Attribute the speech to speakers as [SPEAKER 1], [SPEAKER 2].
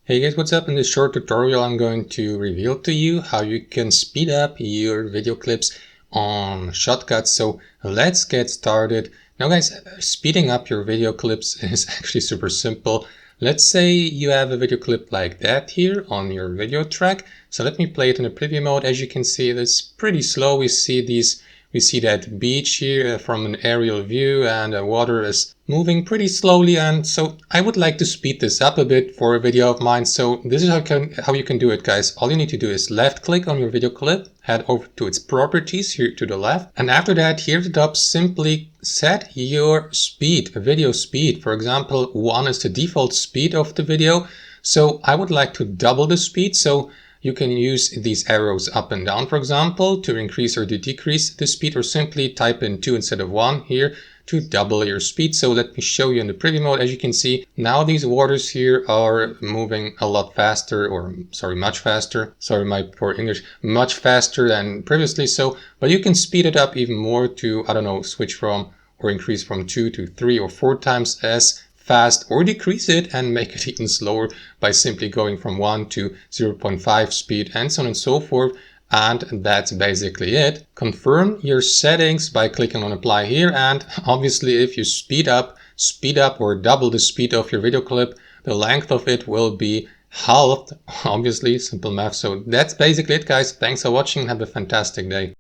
[SPEAKER 1] Hey guys, what's up? In this short tutorial I'm going to reveal to you how you can speed up your video clips on Shotcut. So let's get started. Now guys, speeding up your video clips is actually super simple. Let's say you have a video clip like that here on your video track. So let me play it in a preview mode. As you can see, it's pretty slow. We see that beach here from an aerial view, and the water is moving pretty slowly, and so I would like to speed this up a bit for a video of mine. So this is how you can do it, guys. All you need to do is left click on your video clip, head over to its properties here to the left, and after that here at the top simply set your speed, video speed. For example, 1 is the default speed of the video, so I would like to double the speed. So you can use these arrows up and down, for example, to increase or to decrease the speed, or simply type in 2 instead of 1 here to double your speed. So let me show you in the preview mode. As you can see, now these waters here are moving a lot faster, or sorry, much faster. Sorry, my poor English, much faster than previously. So, but you can speed it up even more to, I don't know, switch from or increase from 2 to 3 or 4 times as fast, or decrease it and make it even slower by simply going from 1 to 0.5 speed, and so on and so forth. And that's basically it. Confirm your settings by clicking on apply here, and obviously if you speed up or double the speed of your video clip, the length of it will be halved. Obviously, simple math. So that's basically it, guys. Thanks for watching. Have a fantastic day.